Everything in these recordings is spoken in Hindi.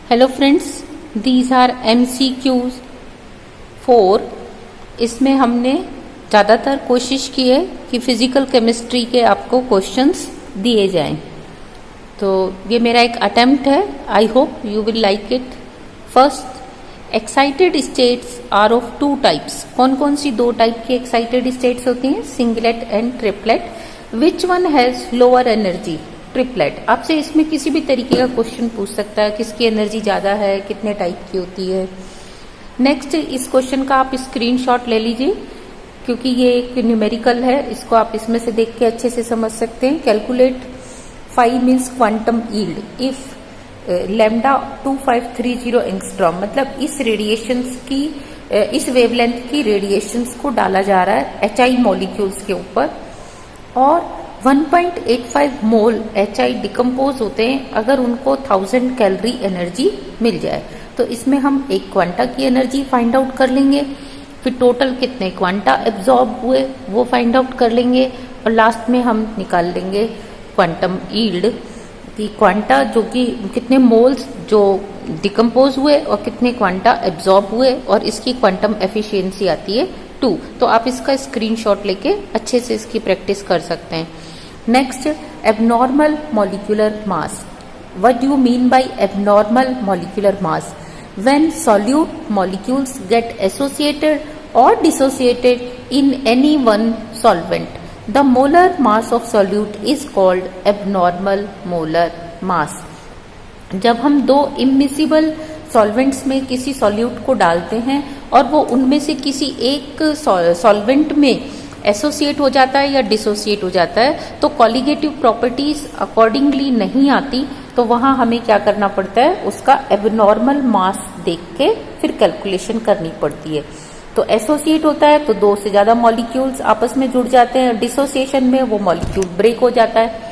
Hello friends, these are MCQs 4। इसमें हमने ज़्यादातर कोशिश की है कि फिजिकल केमिस्ट्री के आपको क्वेश्चंस दिए जाएं। तो ये मेरा एक अटेम्प्ट है। I hope you will like it. First, excited states are of two types. कौन कौन सी दो टाइप की एक्साइटेड स्टेट्स होती हैं? Singlet and triplet. Which one has lower energy? Triplet. आपसे इसमें किसी भी तरीके का क्वेश्चन पूछ सकता है, किसकी एनर्जी ज्यादा है, कितने टाइप की होती है। नेक्स्ट, इस क्वेश्चन का आप स्क्रीनशॉट ले लीजिए क्योंकि ये एक न्यूमेरिकल है, इसको आप इसमें से देख के अच्छे से समझ सकते हैं। Calculate 5 means quantum yield if lambda 2530 angstrom. मतलब इस रेडिएशंस की इस वेवलेंथ की रेडिएशंस को डाला जा रहा है HI मॉलिक्यूल्स के ऊपर और 1.85 मोल HI डिकम्पोज होते हैं अगर उनको 1000 कैलोरी एनर्जी मिल जाए। तो इसमें हम एक क्वांटा की एनर्जी फाइंड आउट कर लेंगे, फिर टोटल कितने क्वांटा एब्जॉर्ब हुए वो फाइंड आउट कर लेंगे और लास्ट में हम निकाल लेंगे क्वांटम यील्ड कि क्वांटा जो कि कितने मोल्स जो डिकम्पोज हुए और कितने क्वांटा एब्जॉर्ब हुए और इसकी क्वांटम एफिशिएंसी आती है 2। तो आप इसका स्क्रीनशॉट लेके अच्छे से इसकी प्रैक्टिस कर सकते हैं। Next, abnormal molecular mass. What do you mean by abnormal molecular mass? When solute molecules get associated और dissociated in any one solvent, the molar mass of solute is called abnormal molar mass. जब हम दो इम्मिसिबल सॉल्वेंट्स में किसी सॉल्यूट को डालते हैं और वो उनमें से किसी एक सॉल्वेंट में एसोसिएट हो जाता है या डिसोसिएट हो जाता है तो कॉलिगेटिव प्रॉपर्टीज अकॉर्डिंगली नहीं आती, तो वहां हमें क्या करना पड़ता है? उसका एबनॉर्मल मास देख के फिर कैलकुलेशन करनी पड़ती है। तो एसोसिएट होता है तो दो से ज्यादा मॉलिक्यूल्स आपस में जुड़ जाते हैं, डिसोसिएशन में वो मॉलिक्यूल ब्रेक हो जाता है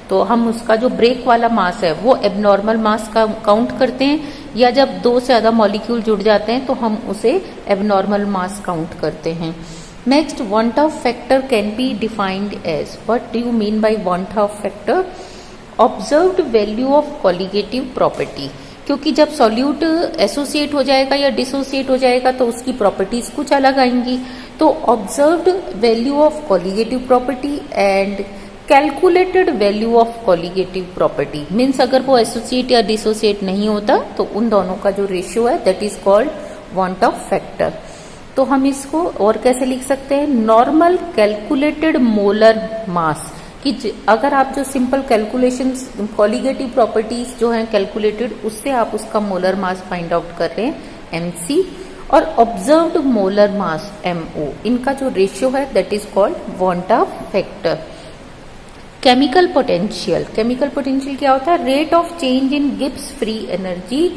तो हम उसका जो ब्रेक वाला मास है वो एबनॉर्मल मास का काउंट करते हैं, या जब दो से ज्यादा मॉलिक्यूल जुड़ जाते हैं तो हम उसे एबनॉर्मल मास काउंट करते हैं। Next, want of factor can be defined as, what do you mean by want of factor? Observed value of colligative property। क्योंकि जब सॉल्यूट एसोसिएट हो जाएगा या डिसोसिएट हो जाएगा तो उसकी प्रॉपर्टीज कुछ अलग आएंगी। तो observed value of colligative property and calculated value of colligative property means अगर वो एसोसिएट या डिसोसिएट नहीं होता तो उन दोनों का जो रेशियो है that is called want of factor। तो हम इसको और कैसे लिख सकते हैं? Normal calculated molar mass. कि अगर आप जो सिंपल कैलकुलेशंस कॉलिगेटिव प्रॉपर्टीज जो हैं कैलकुलेटेड उससे आप उसका मोलर मास फाइंड आउट कर रहे हैं MC, और ऑब्जर्व्ड मोलर मास MO, इनका जो रेशियो है that is called want of factor। Chemical potential. Chemical potential क्या होता है? Rate of change in Gibbs free energy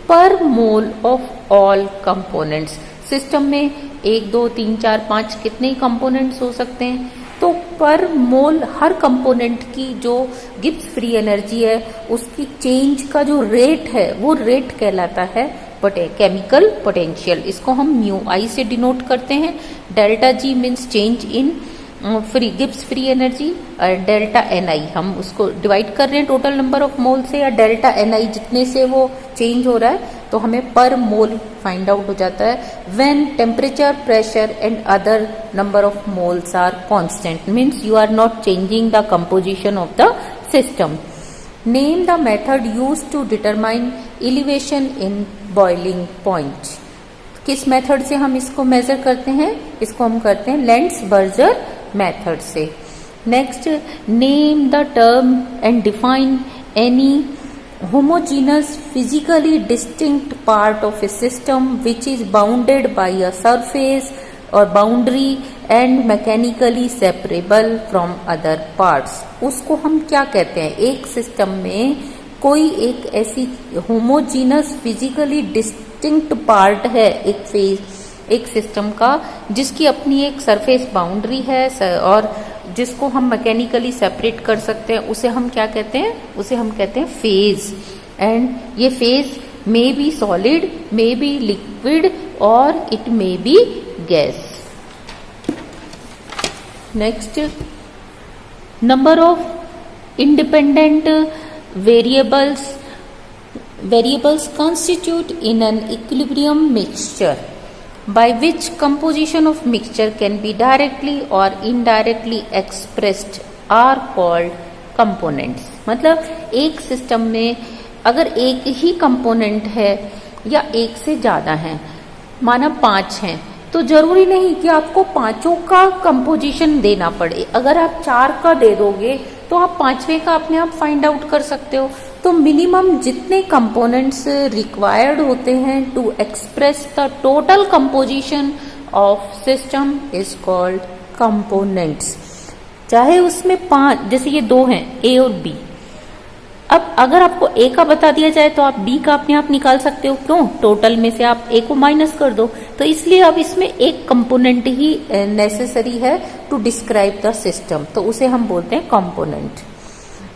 per mole of all components. System में 1 2 3 4 5 कितने कंपोनेंट्स हो सकते हैं? तो पर मोल हर कंपोनेंट की जो गिब्स फ्री एनर्जी है उसकी चेंज का जो रेट है वो रेट कहलाता है केमिकल पोटेंशियल। इसको हम μI से डिनोट करते हैं। Delta G means change in free Gibbs free energy और डेल्टा NI हम उसको डिवाइड कर रहे हैं टोटल नंबर ऑफ मोल से, या डेल्टा NI जितने से वो चेंज हो रहा है तो हमें पर मोल फाइंड आउट हो जाता है। When temperature, pressure and other number of moles are constant means you are not changing the composition of the system. Name the method used to determine elevation in boiling point. किस मेथड से हम इसको मेजर करते हैं? इसको हम करते हैं लेंट्ज-बर्जर मेथड से। Next, name the term and define any homogeneous physically distinct part of a system which is bounded by a surface or boundary and mechanically separable from other parts। उसको हम क्या कहते हैं? एक सिस्टम में कोई एक ऐसी होमोजीनस फिजिकली डिस्टिंक्ट पार्ट है एक सिस्टम का जिसकी अपनी एक सरफेस बाउंड्री है और जिसको हम मैकेनिकली सेपरेट कर सकते हैं, उसे हम क्या कहते हैं? उसे हम कहते हैं फेज। एंड ये phase may be solid, may be liquid और it may be gas. Next, number of independent variables variables constitute in an equilibrium mixture by which composition of mixture can be directly or indirectly expressed are called components। मतलब एक सिस्टम में अगर एक ही कंपोनेंट है या एक से ज्यादा है, माना 5 हैं, तो जरूरी नहीं कि आपको पांचों का कंपोजिशन देना पड़े। अगर आप 4 का दे दोगे तो आप 5वें का अपने आप फाइंड आउट कर सकते हो। तो मिनिमम जितने कंपोनेंट्स रिक्वायर्ड होते हैं to express the total composition of system is called components. चाहे उसमें 5, जैसे ये 2 हैं ए और बी, अब अगर आपको ए का बता दिया जाए तो आप बी का अपने आप निकाल सकते हो। क्यों? टोटल में से आप ए को माइनस कर दो। तो इसलिए अब इसमें एक कंपोनेंट ही नेसेसरी है टू डिस्क्राइब द सिस्टम, तो उसे हम बोलते हैं कंपोनेंट।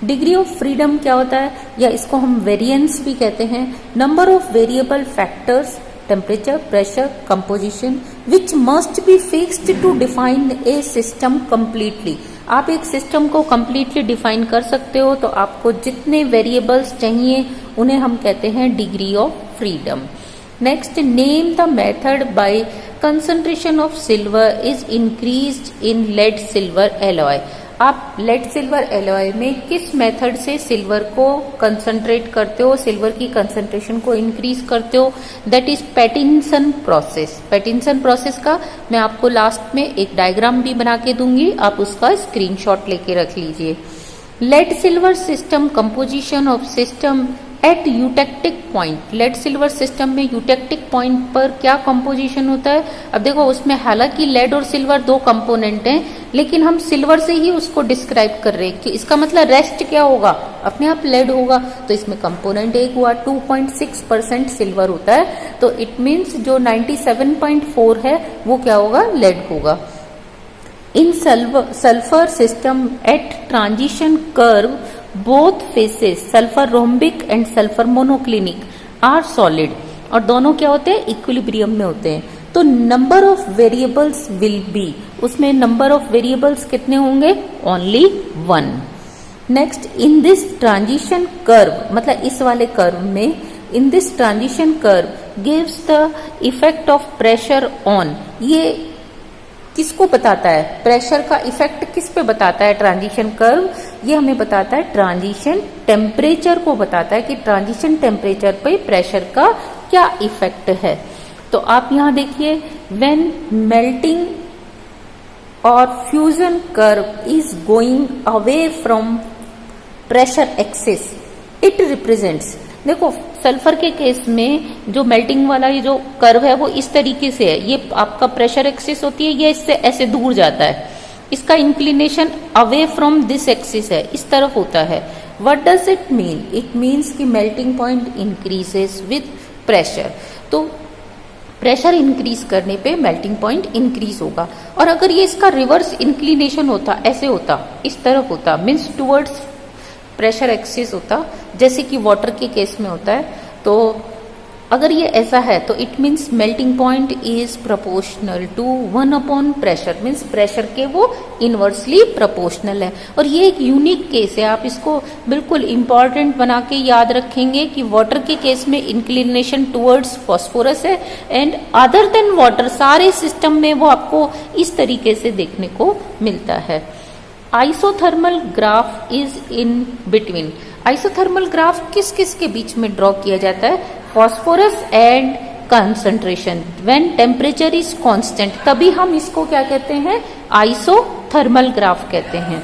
डिग्री ऑफ फ्रीडम क्या होता है, या इसको हम वेरिएंस भी कहते हैं। Number of variable factors, temperature, pressure, composition which must be fixed to define a system completely. आप एक सिस्टम को कंप्लीटली डिफाइन कर सकते हो, तो आपको जितने वेरिएबल्स चाहिए उन्हें हम कहते हैं degree of freedom. Next, name the method by concentration of silver is increased in lead silver alloy. आप लेड सिल्वर एलॉय में किस मेथड से सिल्वर को कंसंट्रेट करते हो, सिल्वर की कंसंट्रेशन को इंक्रीज करते हो, that is Pattinson process. Pattinson process का मैं आपको लास्ट में एक डायग्राम भी बना के दूंगी, आप उसका स्क्रीनशॉट लेके रख लीजिए। Lead silver system composition of system at eutectic point. Lead silver system में यूटेक्टिक पॉइंट पर क्या कंपोजिशन होता है? अब देखो, उसमें हालांकि लेड और सिल्वर 2 कंपोनेंट हैं, लेकिन हम सिल्वर से ही उसको डिस्क्राइब कर रहे हैं कि इसका मतलब रेस्ट क्या होगा, अपने आप लेड होगा। तो इसमें कंपोनेंट एक हुआ, 2.6% सिल्वर होता है, तो इट मीन्स जो 97.4 है वो क्या होगा, लेड होगा। In sulphur system at transition curve both phases sulphur rhombic and sulphur monoclinic are solid, और दोनों क्या होते हैं, इक्विलिब्रियम में होते हैं। तो number of variables will be, उसमें नंबर ऑफ वेरिएबल्स कितने होंगे, only 1। Next, in this transition curve, मतलब इस वाले कर्व में, in this transition curve gives the effect of pressure on. ये किसको बताता है, प्रेशर का इफेक्ट किस पे बताता है ट्रांजिशन कर्व? ये हमें बताता है ट्रांजिशन टेम्परेचर को बताता है कि ट्रांजिशन टेम्परेचर पे प्रेशर का क्या इफेक्ट है। तो आप यहां देखिए, व्हेन मेल्टिंग और fusion curve is going away from pressure axis it represents. देखो, सल्फर के केस में जो मेल्टिंग वाला ये जो कर्व है वो इस तरीके से है, ये आपका प्रेशर एक्सिस होती है, ये इससे ऐसे दूर जाता है, इसका inclination away from this axis है, इस तरफ होता है। What does it mean? It means कि melting point increases with pressure. तो प्रेशर इंक्रीज करने पे मेल्टिंग पॉइंट इंक्रीज होगा। और अगर ये इसका रिवर्स इंक्लिनेशन होता, ऐसे होता, इस तरफ होता, मीन्स टुवर्ड्स प्रेशर एक्सिस होता, जैसे कि वाटर के केस में होता है, तो अगर ये ऐसा है तो it means melting point is proportional to 1 pressure, means pressure के वो इनवर्सली प्रोपोर्शनल है। और ये एक यूनिक केस है, आप इसको बिल्कुल इंपॉर्टेंट बना के याद रखेंगे कि वाटर के केस में इंक्लिनेशन टुवर्ड्स फॉस्फोरस है, एंड अदर देन वाटर सारे सिस्टम में वो आपको इस तरीके से देखने को मिलता है। Isothermal graph is in between. Isothermal graph किस किस के बीच में ड्रॉ किया जाता है? Phosphorus and concentration when temperature is constant, तभी हम इसको क्या कहते हैं, आइसोथर्मल ग्राफ कहते हैं।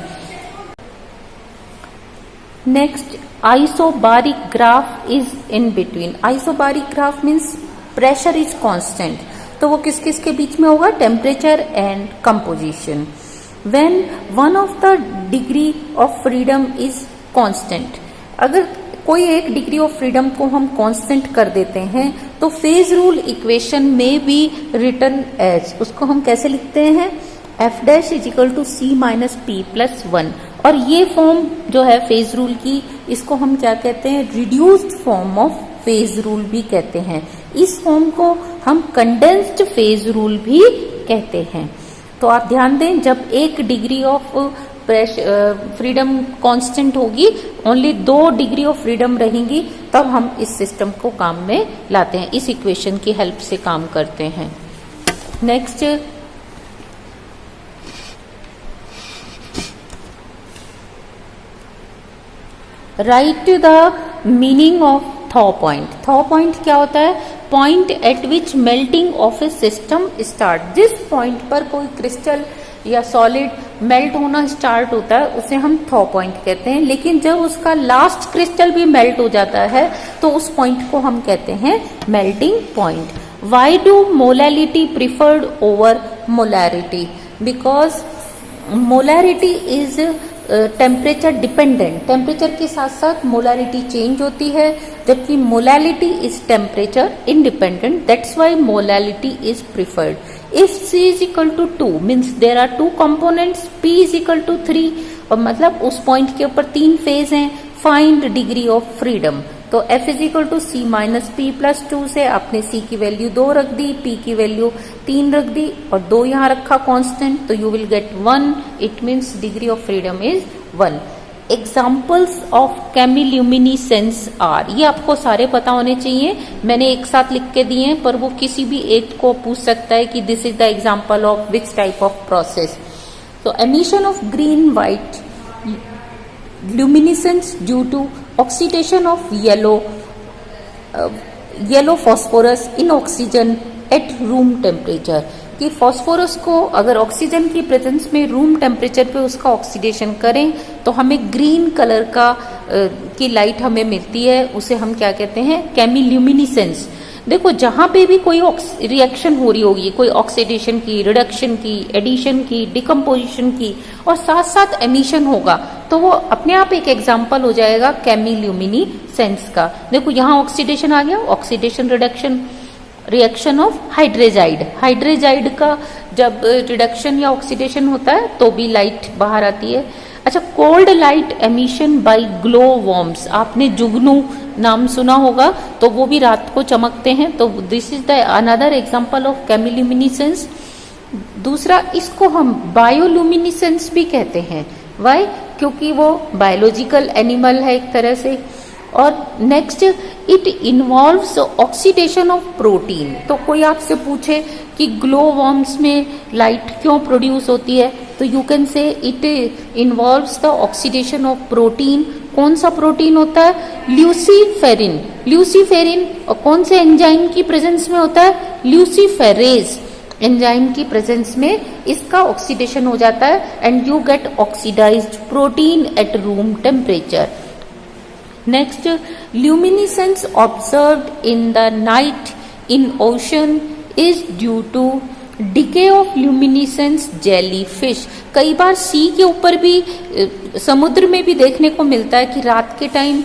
Next, isobaric graph is in between. Isobaric graph means pressure is constant, तो वो किस किस के बीच में होगा, temperature and composition. When one of the degree of freedom is constant, अगर कोई एक डिग्री ऑफ फ्रीडम को हम कांस्टेंट कर देते हैं तो फेज रूल इक्वेशन में बी रिटर्न एज, उसको हम कैसे लिखते हैं, F dash is equal to C minus P plus 1। और ये फॉर्म जो है फेज रूल की, इसको हम क्या कहते हैं, reduced form of phase rule भी कहते हैं। इस फॉर्म को हम कंडेंस्ड फेज रूल भी कहते हैं। तो आप ध्यान दें, जब एक डिग्री ऑफ फ्रीडम कांस्टेंट होगी, ओनली 2 डिग्री ऑफ फ्रीडम रहेंगी, तब हम इस सिस्टम को काम में लाते हैं, इस इक्वेशन की हेल्प से काम करते हैं। Next, right the meaning of thaw point. Thaw point क्या होता है? Point eight which melting of A system start. जिस पॉइंट पर कोई क्रिस्टल या सॉलिड मेल्ट होना स्टार्ट होता है उसे हम थॉ पॉइंट कहते हैं, लेकिन जब उसका लास्ट क्रिस्टल भी मेल्ट हो जाता है तो उस पॉइंट को हम कहते हैं melting point. Why do molality preferred over molarity? Because molarity is temperature dependent, temperature के साथ साथ मोलैरिटी चेंज होती है, जबकि molality is temperature independent, that's why molality is preferred. If C is equal to 2 means there are two components, P is equal to 3 और मतलब उस पॉइंट के ऊपर 3 फेज हैं। फाइंड डिग्री ऑफ फ्रीडम, तो F is equal to C minus P plus 2 से आपने C की वैल्यू 2 रख दी, P की वैल्यू 3 रख दी और 2 यहाँ रखा कांस्टेंट, तो you will get 1। It means degree of freedom is 1। Examples of chemiluminescence are, ये आपको सारे पता होने चाहिए, मैंने एक साथ लिख के दिए हैं, पर वो किसी भी एक को पूछ सकता है कि this is the example of which type of process. तो emission of green white luminescence due to oxidation of yellow phosphorus in oxygen at room temperature, कि फॉस्फोरस को अगर ऑक्सीजन की प्रेजेंस में रूम टेम्परेचर पे उसका ऑक्सीडेशन करें तो हमें ग्रीन कलर का की लाइट हमें मिलती है, उसे हम क्या कहते हैं? केमिल्यूमिनेसेंस। देखो जहां पे भी कोई रिएक्शन हो रही होगी, कोई ऑक्सीडेशन की, रिडक्शन की, एडिशन की, डिकम्पोजिशन की और साथ साथ एमिशन होगा, तो वो अपने आप एक एग्जाम्पल हो जाएगा केमिल्यूमिनेसेंस का। देखो यहाँ ऑक्सीडेशन आ गया, ऑक्सीडेशन रिडक्शन रिएक्शन ऑफ हाइड्रेजाइड, हाइड्रेजाइड का जब रिडक्शन या ऑक्सीडेशन होता है तो भी लाइट बाहर आती है। अच्छा, cold light emission by glow worms, आपने जुगनू नाम सुना होगा, तो वो भी रात को चमकते हैं, तो this is the another example of chemiluminescence. दूसरा, इसको हम बायोल्यूमिनेसेंस भी कहते हैं। वाई? क्योंकि वो बायोलॉजिकल एनिमल है एक तरह से। और next, it involves oxidation of protein. तो कोई आपसे पूछे कि ग्लो वॉर्म्स में लाइट क्यों प्रोड्यूस होती है, तो you can say it involves the oxidation of protein. कौन सा प्रोटीन होता है? ल्यूसीफेरिन। ल्यूसीफेरिन और कौन से एंजाइम की प्रेजेंस में होता है? ल्यूसीफेरेज एंजाइम की प्रेजेंस में इसका ऑक्सीडेशन हो जाता है and you get oxidized protein at room temperature. Next, luminescence observed in the night in ocean is due to decay of luminescence jellyfish। कई बार सी के ऊपर भी समुद्र में भी देखने को मिलता है कि रात के टाइम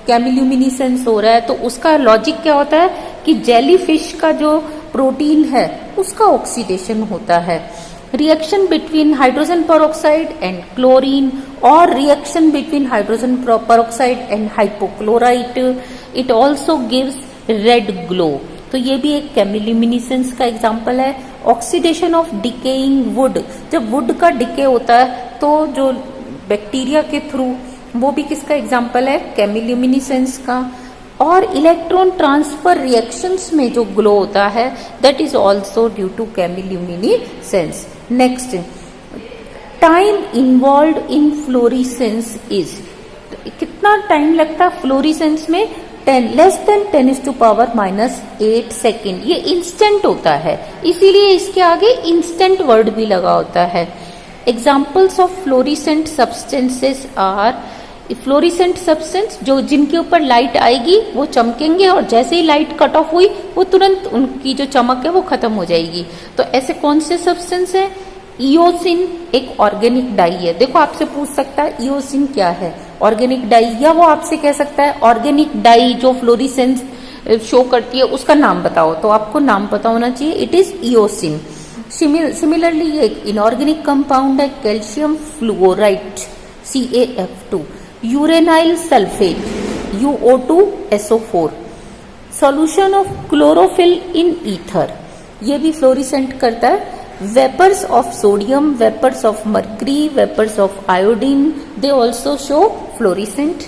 केमिल्यूमिनेसेंस हो रहा है, तो उसका लॉजिक क्या होता है कि जेलीफिश का जो प्रोटीन है उसका ऑक्सीडेशन होता है। Reaction between hydrogen peroxide and chlorine और reaction between hydrogen peroxide and hypochlorite, it also gives red glow. तो ये भी एक केमिल्यूमिनेसेंस का एग्जाम्पल है। ऑक्सीडेशन ऑफ डिकेइंग वुड, जब वुड का डिके होता है तो जो बैक्टीरिया के थ्रू, वो भी किसका एग्जाम्पल है? केमिल्यूमिनेसेंस का। और इलेक्ट्रॉन ट्रांसफर रिएक्शंस में जो ग्लो होता है that is also due to chemiluminescence. Next, time involve in fluorescence is, कितना टाइम लगता है फ्लोरिसेंस में? 10 लेस देन 10⁻⁻8 सेकेंड। ये इंस्टेंट होता है, इसीलिए इसके आगे इंस्टेंट वर्ड भी लगा होता है। Examples of fluorescent substances are, fluorescent substance जो जिनके ऊपर लाइट आएगी वो चमकेंगे और जैसे ही लाइट कट ऑफ हुई वो तुरंत उनकी जो चमक है वो खत्म हो जाएगी। तो ऐसे कौन से सब्सटेंस है? इओसिन एक ऑर्गेनिक डाई है। देखो आपसे पूछ सकता है इओसिन क्या है, ऑर्गेनिक डाई, या वो आपसे कह सकता है ऑर्गेनिक डाई जो फ्लोरिसेंस शो करती है उसका नाम बताओ, तो आपको नाम पता होना चाहिए, इट इज इओसिन। सिमिलरली ये एक इनऑर्गेनिक कंपाउंड है, calcium fluoride CaF2, uranyl sulphate UO2SO4, solution of chlorophyll in ether, ये भी फ्लोरिसेंट करता है। Vapours of sodium, vapours of mercury, vapours of iodine, they also show fluorescent.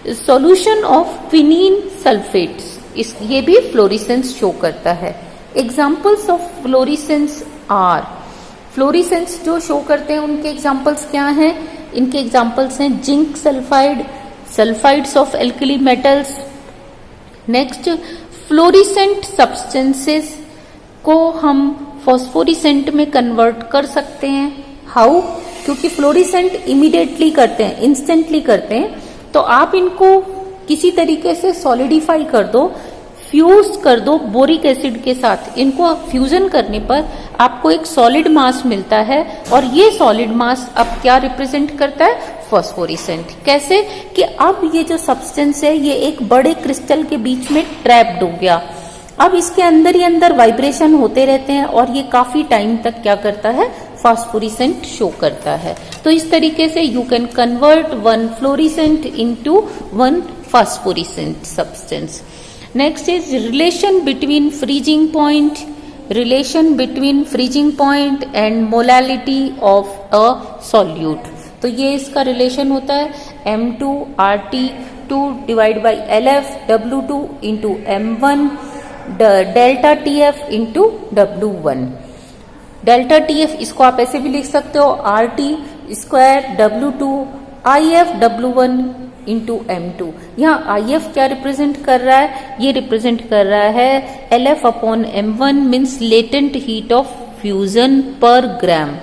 Solution of quinine sulphates, इस ये भी फ्लोरिसेंस शो करता है। Examples of fluorescence are, fluorescence जो शो करते हैं उनके एग्जाम्पल्स क्या हैं? इनके एग्जाम्पल्स हैं zinc sulphide, sulphides of alkali metals. Next, fluorescent substances को हम फॉस्फोरिसेंट में कन्वर्ट कर सकते हैं। हाउ? क्योंकि फ्लोरिसेंट इमीडिएटली करते हैं, इंस्टेंटली करते हैं, तो आप इनको किसी तरीके से सॉलिडिफाई कर दो, फ्यूज कर दो बोरिक एसिड के साथ। इनको फ्यूजन करने पर आपको एक सॉलिड मास मिलता है, और ये सॉलिड मास अब क्या रिप्रेजेंट करता है? फॉस्फोरिसेंट। कैसे? कि अब ये जो सब्सटेंस है ये एक बड़े क्रिस्टल के बीच में ट्रैप्ड हो गया। अब इसके अंदर ही अंदर वाइब्रेशन होते रहते हैं, और ये काफी टाइम तक क्या करता है? फॉस्फोरिसेंट शो करता है। तो इस तरीके से you can convert one fluorescent into one phosphorescent substance. Next is relation between freezing point, relation between freezing point and molality of a solute. तो ये इसका रिलेशन होता है M2RT2 divide by LF W2 into M1 delta TF into W1। Delta TF इसको आप ऐसे भी लिख सकते हो RT square W2 IF W1 into M2। यहाँ IF क्या रिप्रेजेंट कर रहा है? ये रिप्रेजेंट कर रहा है LF upon M1 means latent heat of fusion per gram,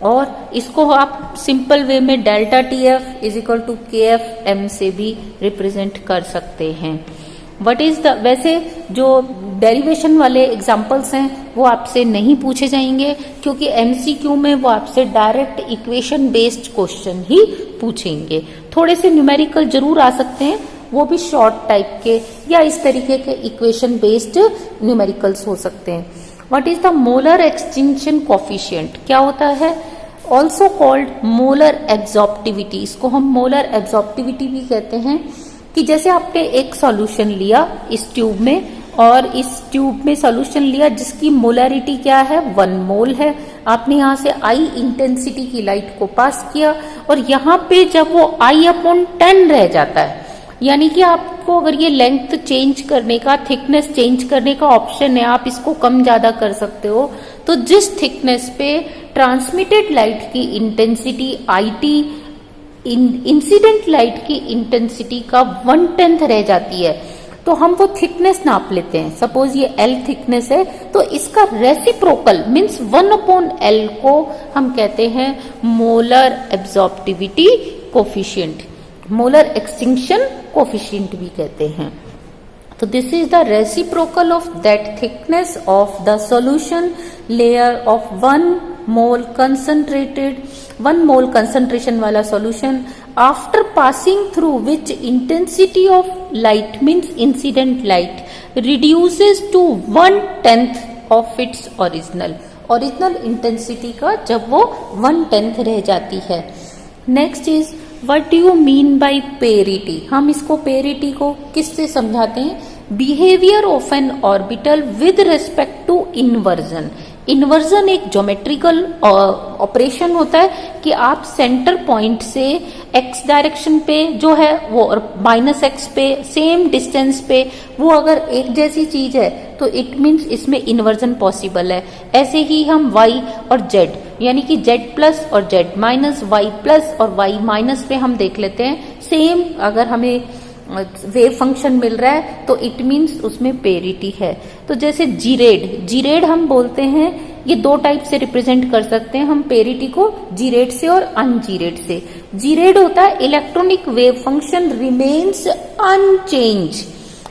और इसको आप सिंपल वे में delta TF is equal to KF M से भी रिप्रेजेंट कर सकते हैं। व्हाट इज द, वैसे जो डेरिवेशन वाले एग्जांपल्स हैं वो आपसे नहीं पूछे जाएंगे, क्योंकि MCQ में वो आपसे डायरेक्ट इक्वेशन बेस्ड क्वेश्चन ही पूछेंगे। थोड़े से न्यूमेरिकल जरूर आ सकते हैं, वो भी शॉर्ट टाइप के या इस तरीके के इक्वेशन बेस्ड न्यूमेरिकल्स हो सकते हैं। What is the molar extinction coefficient? क्या होता है? Also called molar absorptivity. इसको हम मोलर एब्जॉर्प्टिविटी भी कहते हैं। कि जैसे आपने एक सॉल्यूशन लिया इस ट्यूब में, और इस ट्यूब में सॉल्यूशन लिया जिसकी मोलरिटी क्या है? 1 मोल है। आपने यहाँ से I इंटेंसिटी की लाइट को पास किया, और यहाँ पे जब वो I/10 रह जाता है, यानी कि आपको अगर ये लेंथ चेंज करने का, थिकनेस चेंज करने का ऑप्शन है, आप इसको कम ज्यादा कर सकते हो। तो जिस थिकनेस पे ट्रांसमिटेड लाइट की इंटेंसिटी IT इंसिडेंट लाइट की इंटेंसिटी का 1/10 रह जाती है, तो हम वो थिकनेस नाप लेते हैं। सपोज ये L थिकनेस है, तो इसका रेसिप्रोकल मीन्स 1/L को हम कहते हैं molar absorptivity coefficient, molar extinction coefficient भी कहते हैं। तो this is the reciprocal of that thickness of the solution layer of 1 mole concentrated, 1 mole concentration वाला solution after passing through which intensity of light means incident light reduces to 1/10 of its original intensity का जब वो 1/10 रह जाती है। Next is what do you mean by parity? हम इसको पेरिटी को किससे समझाते हैं? Behaviour of an orbital with respect to inversion. Inversion एक ज्योमेट्रिकल ऑपरेशन होता है कि आप सेंटर पॉइंट से x डायरेक्शन पे जो है वो और -x पे सेम डिस्टेंस पे वो अगर एक जैसी चीज है तो इट मीन्स इसमें इन्वर्जन पॉसिबल है। ऐसे ही हम y और z यानी कि z प्लस और z माइनस, y प्लस और y माइनस पे हम देख लेते हैं सेम अगर हमें वेव फंक्शन मिल रहा है तो इट मीन्स उसमें पेरिटी है। तो जैसे जीरेड हम बोलते हैं, ये 2 टाइप से रिप्रेजेंट कर सकते हैं हम पेरिटी को, जीरेड से और अनजीरेड से। जीरेड होता है electronic wave function remains unchange,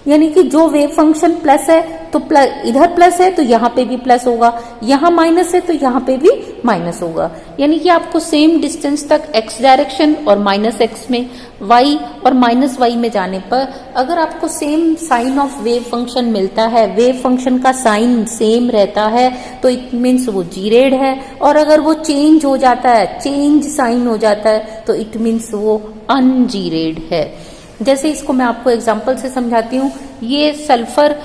यानी कि जो वेव फंक्शन प्लस है तो इधर प्लस है तो यहाँ पे भी प्लस होगा, यहाँ माइनस है तो यहाँ पे भी माइनस होगा। यानी कि आपको सेम डिस्टेंस तक x डायरेक्शन और -x में, y और -y में जाने पर अगर आपको same sign of wave function मिलता है, वेव फंक्शन का साइन सेम रहता है तो इट मीन्स वो जीरेड है। और अगर वो चेंज हो जाता है, चेंज साइन हो जाता है तो इट मीन्स वो अनजीरेड है। जैसे इसको मैं आपको एग्जांपल से समझाती हूँ। ये सल्फर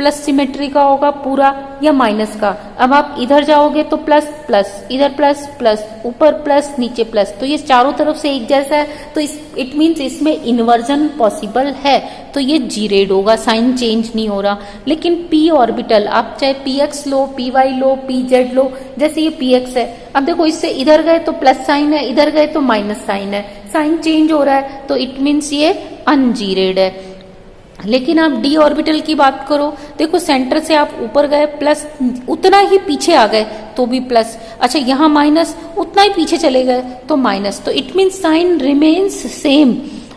प्लस सिमेट्री का होगा पूरा या माइनस का। अब आप इधर जाओगे तो प्लस प्लस, इधर प्लस प्लस, ऊपर प्लस नीचे प्लस, तो ये चारों तरफ से एक जैसा है, तो इट मीन्स इसमें इन्वर्जन पॉसिबल है, तो ये जी रेड होगा, साइन चेंज नहीं हो रहा। लेकिन पी ऑर्बिटल आप चाहे पी एक्स लो, पी वाई लो, पी जेड लो, जैसे ये पी एक्स है, अब देखो इससे इधर गए तो प्लस साइन है, इधर गए तो माइनस साइन है, साइन चेंज हो रहा है, तो इट मीन्स ये अनजीरेड है। लेकिन आप डी ऑर्बिटल की बात करो, देखो सेंटर से आप ऊपर गए प्लस, उतना ही पीछे आ गए तो भी प्लस, अच्छा यहाँ माइनस, उतना ही पीछे चले गए तो माइनस, तो it means sign remains same,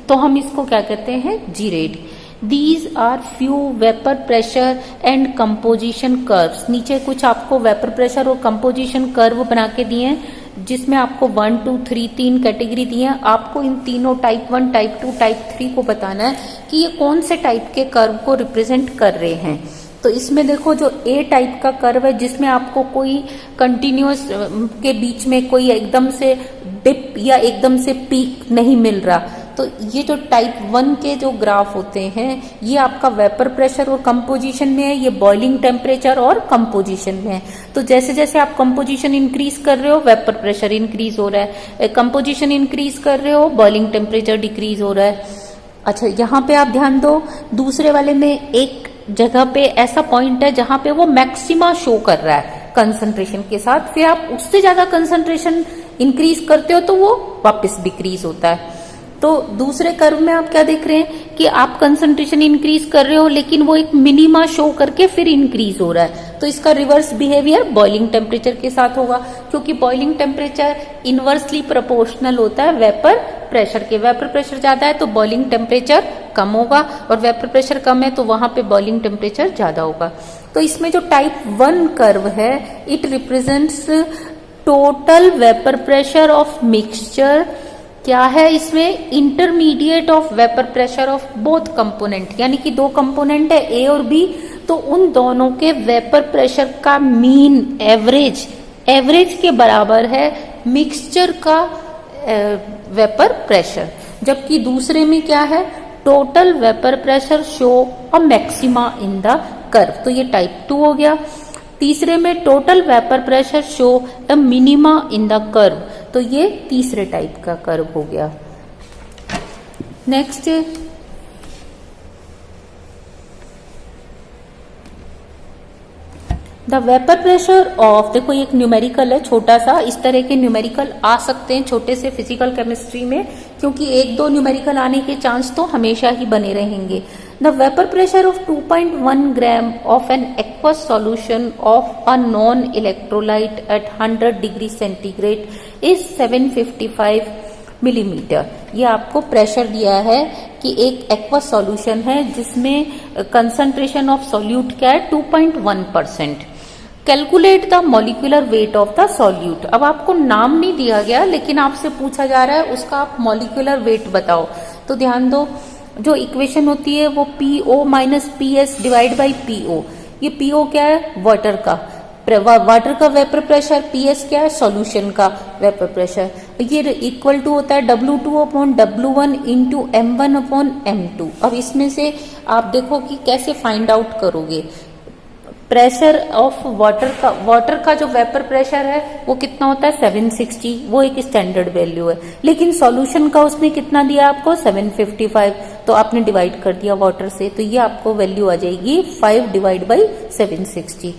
तो हम इसको क्या कहते हैं, geared. These are few vapour pressure and composition curves. नीचे कुछ आपको वेपर प्रेशर और कंपोजिशन कर्व बना के दिए हैं, जिसमें आपको 1, 2, 3 3 कैटेगरी दी है। आपको इन तीनों टाइप 1, टाइप 2, टाइप 3 को बताना है कि ये कौन से टाइप के कर्व को रिप्रेजेंट कर रहे हैं। तो इसमें देखो जो ए टाइप का कर्व है, जिसमें आपको कोई कंटिन्यूअस के बीच में कोई एकदम से डिप या एकदम से पीक नहीं मिल रहा, तो ये जो टाइप 1 के जो ग्राफ होते हैं, ये आपका वेपर प्रेशर और कंपोजिशन में है, ये बॉइलिंग टेम्परेचर और कंपोजिशन में है। तो जैसे जैसे आप कंपोजिशन इंक्रीज कर रहे हो, वेपर प्रेशर इंक्रीज हो रहा है, कंपोजिशन इंक्रीज कर रहे हो, बॉइलिंग टेम्परेचर डिक्रीज हो रहा है। अच्छा यहाँ पे आप ध्यान दो, दूसरे वाले में एक जगह पे ऐसा पॉइंट है जहां पे वो मैक्सिमा शो कर रहा है कंसंट्रेशन के साथ, फिर आप उससे ज्यादा कंसंट्रेशन इंक्रीज करते हो तो वो वापस डिक्रीज होता है। तो दूसरे कर्व में आप क्या देख रहे हैं कि आप कंसंट्रेशन इंक्रीज कर रहे हो, लेकिन वो एक मिनिमा शो करके फिर इंक्रीज हो रहा है, तो इसका रिवर्स बिहेवियर बॉइलिंग टेम्परेचर के साथ होगा, क्योंकि बॉइलिंग टेम्परेचर इनवर्सली प्रोपोर्शनल होता है वेपर प्रेशर के। वेपर प्रेशर ज्यादा है तो बॉइलिंग टेम्परेचर कम होगा, और वेपर प्रेशर कम है तो वहां पे बॉइलिंग टेम्परेचर ज्यादा होगा। तो इसमें जो टाइप 1 कर्व है, it represents total vapour pressure of mixture. क्या है इसमें, intermediate of vapour pressure of both component, यानी कि दो कंपोनेंट है ए और बी, तो उन दोनों के वेपर प्रेशर का मीन एवरेज के बराबर है मिक्सचर का वेपर प्रेशर। जबकि दूसरे में क्या है, total vapour pressure show a maxima in the curve, तो ये टाइप 2 हो गया। तीसरे में total vapour pressure show a minima in the curve, तो ये तीसरे टाइप का कर्व हो गया। Next the vapour pressure of, देखो एक न्यूमेरिकल है छोटा सा, इस तरह के न्यूमेरिकल आ सकते हैं छोटे से फिजिकल केमिस्ट्री में, क्योंकि एक दो न्यूमेरिकल आने के चांस तो हमेशा ही बने रहेंगे। The vapour pressure of 2.1 gram of an aqueous solution of a non electrolyte at 100 degree centigrade is 755 millimetre. ये आपको प्रेशर दिया है कि एक एक्वस सॉल्यूशन है जिसमें कंसंट्रेशन ऑफ सॉल्यूट क्या है, 2.1%। Calculate the molecular weight of the solute. अब आपको नाम नहीं दिया गया, लेकिन आपसे पूछा जा रहा है उसका आप मॉलिक्यूलर वेट बताओ। तो ध्यान दो, जो इक्वेशन होती है वो PO minus PS divide by PO। ये PO क्या है, वाटर का वेपर प्रेशर, PS क्या है, सॉल्यूशन का वेपर प्रेशर। ये इक्वल टू होता है W2 upon W1 into M1 upon M2। अब इसमें से आप देखो कि कैसे फाइंड आउट करोगे। प्रेशर ऑफ वाटर का जो वेपर प्रेशर है वो कितना होता है, 760, वो एक स्टैंडर्ड वैल्यू है। लेकिन सॉल्यूशन का उसने कितना दिया आपको, 755, तो आपने डिवाइड कर दिया वाटर से, तो ये आपको वैल्यू आ जाएगी 5 डिवाइड बाई 760।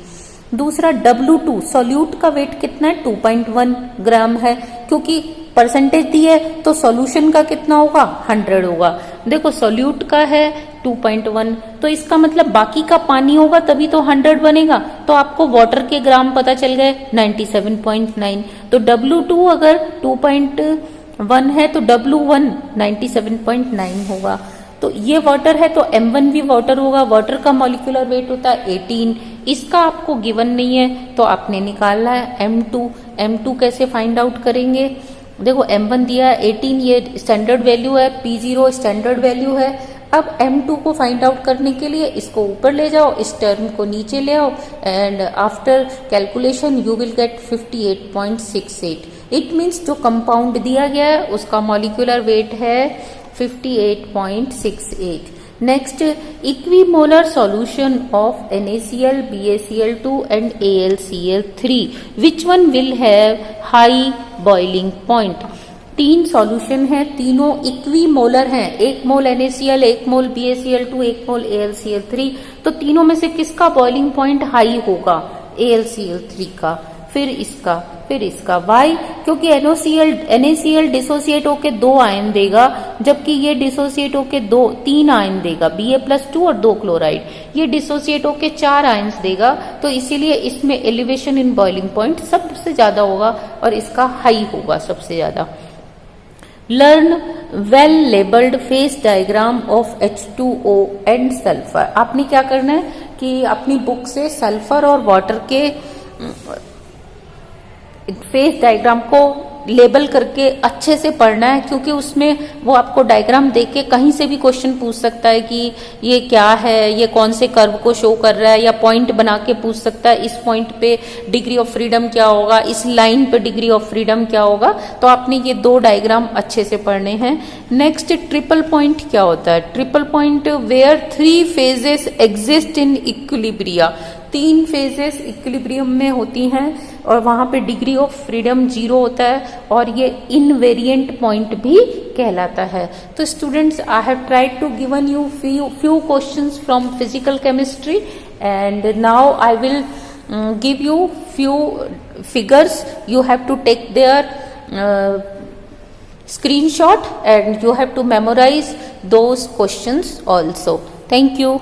दूसरा W2, सॉल्यूट का वेट कितना है, 2.1 ग्राम है, क्योंकि परसेंटेज दी है तो सॉल्यूशन का कितना होगा, 100 होगा। देखो सॉल्यूट का है 2.1, तो इसका मतलब बाकी का पानी होगा तभी तो 100 बनेगा, तो आपको वाटर के ग्राम पता चल गए 97.9। तो W2 अगर 2.1 है तो W1 97.9 होगा। तो ये वाटर है तो M1 भी वाटर होगा, वाटर का मॉलिक्यूलर वेट होता है 18। इसका आपको गिवन नहीं है तो आपने निकालना है M2 कैसे फाइंड आउट करेंगे, देखो M1 दिया है 18, ये स्टैंडर्ड वैल्यू है, P0 स्टैंडर्ड वैल्यू है। अब M2 को फाइंड आउट करने के लिए इसको ऊपर ले जाओ, इस टर्म को नीचे ले आओ, and after calculation you will gate 58.68। It means जो कंपाउंड दिया गया है उसका मॉलिक्यूलर वेट है 58.68। Next, equimolar solution of NaCl, BaCl2 and AlCl3. Which one will have high boiling point? 3 solution है, तीनों इक्विमोलर हैं, 1 मोल NaCl, 1 मोल BaCl2, 1 मोल AlCl3। तो तीनों में से किसका बॉइलिंग पॉइंट हाई होगा? AlCl3 का, फिर इसका। वाई? क्योंकि NaCl डिसोसिएट होके 2 आयन देगा, जबकि ये डिसोसिएट होके 3 आयन देगा, Ba+2 और 2 क्लोराइड। ये डिसोसिएट होके 4 आयन्स देगा, तो इसीलिए इसमें एलिवेशन इन बॉइलिंग पॉइंट सबसे ज्यादा होगा और इसका हाई होगा सबसे ज्यादा। Learn well labelled phase diagram of H2O and sulphur. आपने क्या करना है कि अपनी बुक से सल्फर और वाटर के फेस डायग्राम को लेबल करके अच्छे से पढ़ना है, क्योंकि उसमें वो आपको डायग्राम देख के कहीं से भी क्वेश्चन पूछ सकता है कि ये क्या है, ये कौन से कर्व को शो कर रहा है, या पॉइंट बना के पूछ सकता है इस पॉइंट पे डिग्री ऑफ फ्रीडम क्या होगा, इस लाइन पे डिग्री ऑफ फ्रीडम क्या होगा। तो आपने ये 2 डायग्राम अच्छे से पढ़ने हैं। नेक्स्ट, ट्रिपल पॉइंट क्या होता है? Triple point where 3 phases exist in equilibria. 3 phases equilibrium में होती हैं और वहां पे डिग्री ऑफ फ्रीडम 0 होता है, और ये इनवेरिएंट पॉइंट भी कहलाता है। तो students, I have tried to given you few questions from physical chemistry, and now I will give you few figures. You have to take their screenshot and you have to memorize those questions also. Thank you.